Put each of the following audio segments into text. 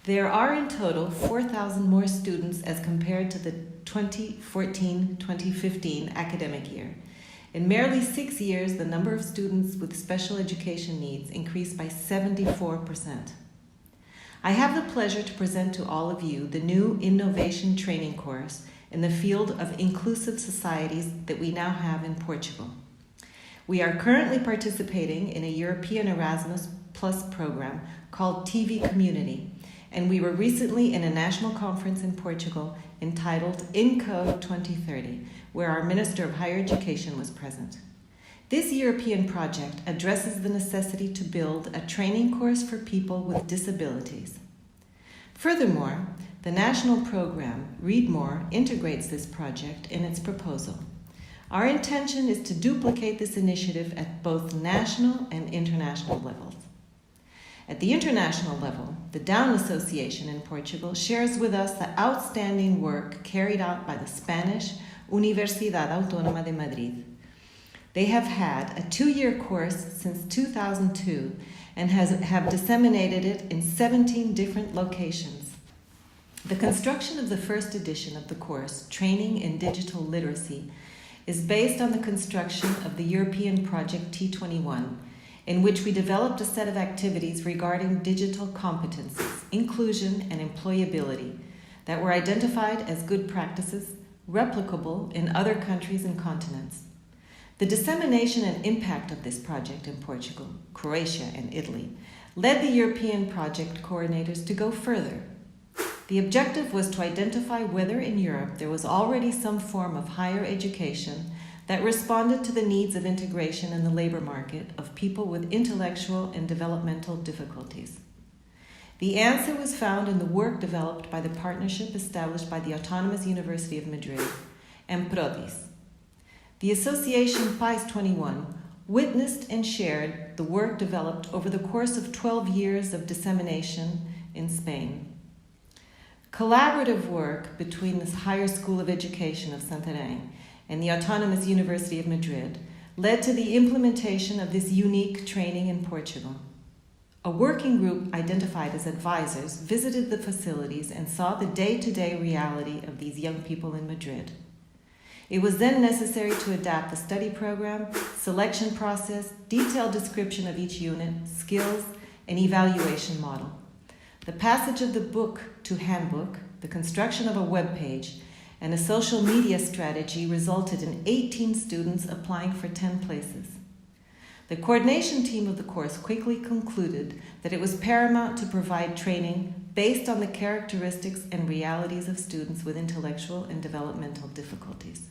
There are in total 4,000 more students as compared to the 2014-2015 academic year. In merely 6 years, the number of students with special education needs increased by 74%. I have the pleasure to present to all of you the new innovation training course in the field of inclusive societies that we now have in Portugal. We are currently participating in a European Erasmus Plus program called TV Community, and we were recently in a national conference in Portugal entitled INCO 2030, where our Minister of Higher Education was present. This European project addresses the necessity to build a training course for people with disabilities. Furthermore, the national program, Read More, integrates this project in its proposal. Our intention is to duplicate this initiative at both national and international levels. At the international level, the Down Association in Portugal shares with us the outstanding work carried out by the Spanish Universidad Autónoma de Madrid. They have had a 2-year course since 2002 and have disseminated it in 17 different locations. The construction of the first edition of the course, Training in Digital Literacy, is based on the construction of the European project T21, in which we developed a set of activities regarding digital competencies, inclusion, and employability that were identified as good practices, replicable in other countries and continents. The dissemination and impact of this project in Portugal, Croatia, and Italy led the European project coordinators to go further. The objective was to identify whether in Europe there was already some form of higher education that responded to the needs of integration in the labor market of people with intellectual and developmental difficulties. The answer was found in the work developed by the partnership established by the Autonomous University of Madrid and PRODIS. The association PAIS 21 witnessed and shared the work developed over the course of 12 years of dissemination in Spain. Collaborative work between the Higher School of Education of Santarém and the Autonomous University of Madrid led to the implementation of this unique training in Portugal. A working group identified as advisors visited the facilities and saw the day-to-day reality of these young people in Madrid. It was then necessary to adapt the study program, selection process, detailed description of each unit, skills, and evaluation model. The passage of the book to handbook, the construction of a web page, and a social media strategy resulted in 18 students applying for 10 places. The coordination team of the course quickly concluded that it was paramount to provide training based on the characteristics and realities of students with intellectual and developmental difficulties.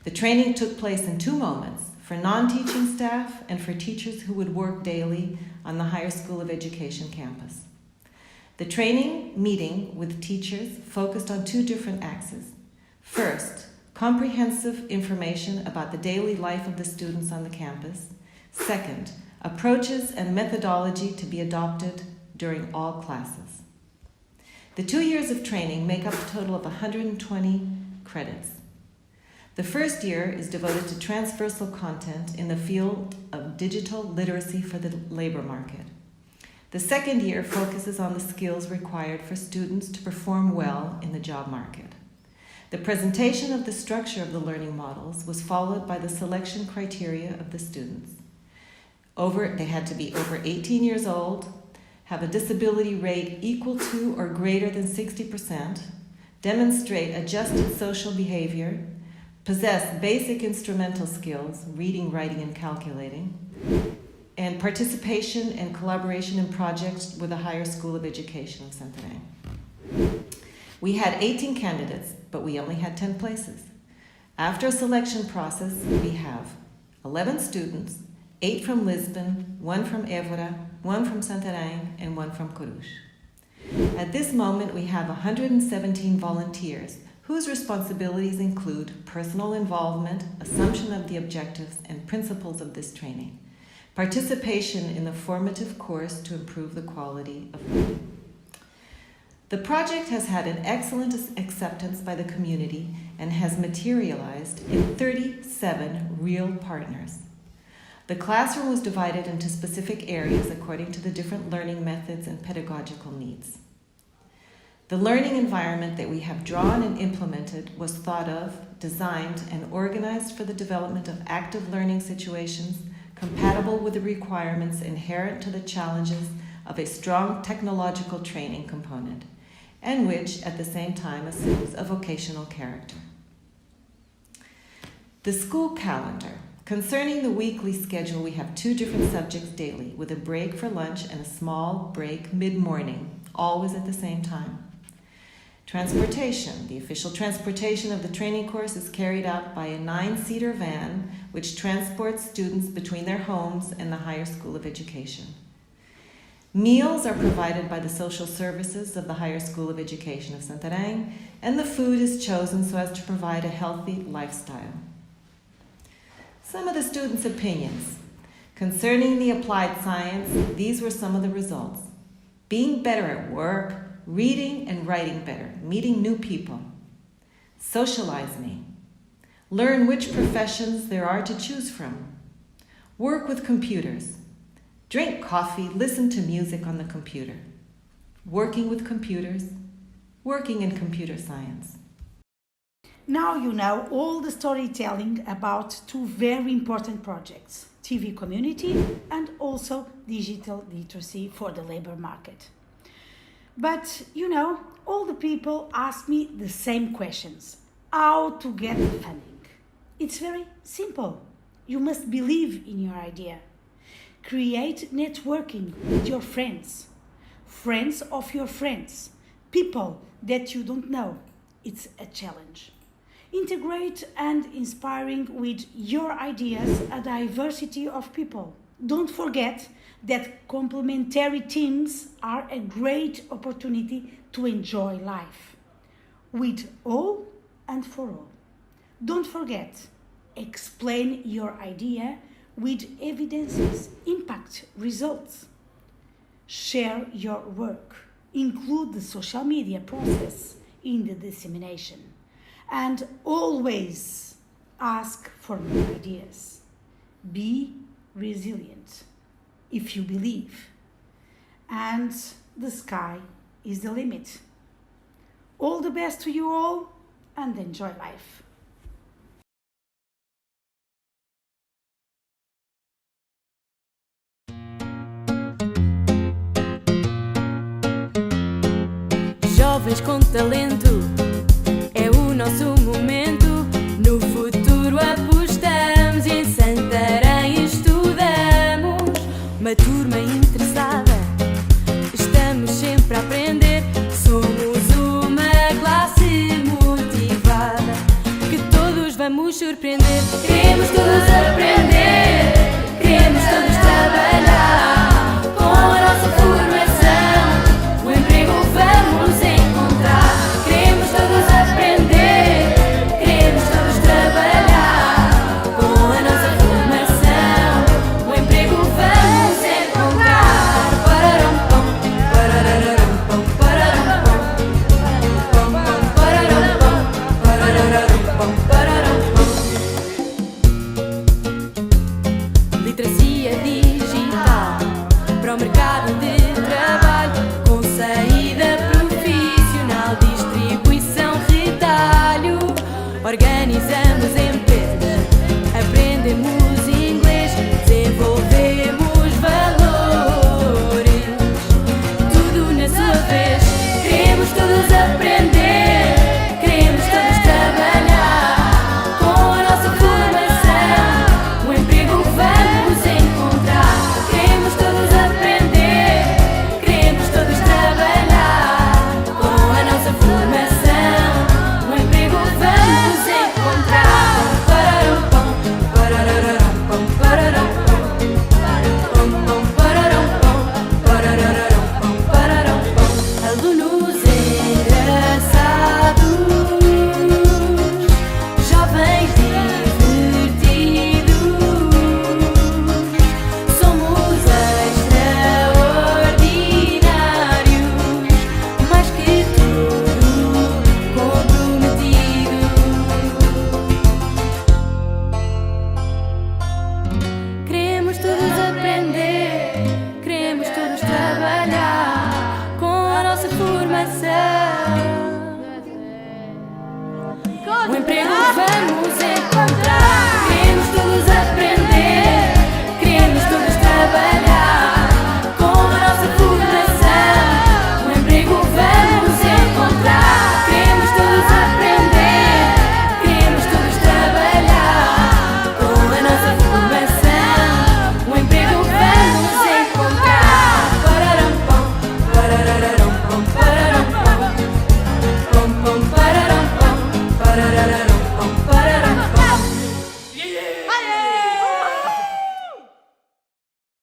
The training took place in 2 moments, for non-teaching staff and for teachers who would work daily on the Higher School of Education campus. The training meeting with teachers focused on 2 different axes. First, comprehensive information about the daily life of the students on the campus. Second, approaches and methodology to be adopted during all classes. The 2 years of training make up a total of 120 credits. The first year is devoted to transversal content in the field of digital literacy for the labor market. The second year focuses on the skills required for students to perform well in the job market. The presentation of the structure of the learning models was followed by the selection criteria of the students. They had to be over 18 years old, have a disability rate equal to or greater than 60%, demonstrate adjusted social behavior, possess basic instrumental skills, reading, writing, and calculating, and participation and collaboration in projects with the Higher School of Education of Santarém. We had 18 candidates, but we only had 10 places. After a selection process, we have 11 students, 8 from Lisbon, 1 from Évora, 1 from Santarém, and 1 from Coruche. At this moment, we have 117 volunteers, whose responsibilities include personal involvement, assumption of the objectives and principles of this training, participation in the formative course to improve the quality of learning. The project has had an excellent acceptance by the community and has materialized in 37 real partners. The classroom was divided into specific areas according to the different learning methods and pedagogical needs. The learning environment that we have drawn and implemented was thought of, designed, and organized for the development of active learning situations compatible with the requirements inherent to the challenges of a strong technological training component, and which, at the same time, assumes a vocational character. The school calendar. Concerning the weekly schedule, we have 2 different subjects daily, with a break for lunch and a small break mid-morning, always at the same time. Transportation. The official transportation of the training course is carried out by a 9-seater van, which transports students between their homes and the Higher School of Education. Meals are provided by the social services of the Higher School of Education of Santarém, and the food is chosen so as to provide a healthy lifestyle. Some of the students' opinions. Concerning the applied science, these were some of the results. Being better at work, reading and writing better, meeting new people. Socialize me. Learn which professions there are to choose from. Work with computers. Drink coffee, listen to music on the computer. Working with computers. Working in computer science. Now you know all the storytelling about 2 very important projects, TV community and also digital literacy for the labor market. But all the people ask me the same questions. How to get the funding? It's very simple. You must believe in your idea. Create networking with your friends, friends of your friends, people that you don't know. It's a challenge. Integrate and inspiring with your ideas a diversity of people. Don't forget that complementary teams are a great opportunity to enjoy life. With all and for all. Don't forget, explain your idea with evidences, impact, results. Share your work. Include the social media process in the dissemination. And always ask for more ideas. Be resilient if you believe. And the sky is the limit. All the best to you all and enjoy life. Jovens com talento, é o nosso momento. No futuro apostamos, em Santarém estudamos. Uma turma interessada, estamos sempre a aprender. Somos uma classe motivada, que todos vamos surpreender. Queremos todos aprender, queremos todos trabalhar. Com a nossa formação, o emprego vamos encontrar. Queremos todos aprender, queremos todos trabalhar. Com a nossa formação, o emprego vamos encontrar. Pararam pão, parararam pão, pararam pão, pão pão pararam pão, parararam pão, pararam pão. Literacia digital para o mercado de trabalho, com saída profissional, distribuição, retalho. Organizamos empresas, aprendemos inglês, desenvolvemos valores. Tudo na sua vez. Queremos todos aprender, queremos todos trabalhar. Com a nossa formação, o emprego vamos encontrar. Queremos todos aprender, queremos todos trabalhar. Com a nossa formação, o emprego vamos encontrar. Pararam pão, parararam pão, pararam pão, pão pão pararam pão, parararam pão, pararam pão. Alunos engraçados, jovens divertidos, somos extraordinários, mais que tudo comprometidos. Queremos todos aprender, queremos todos trabalhar. Com a nossa formação, emprego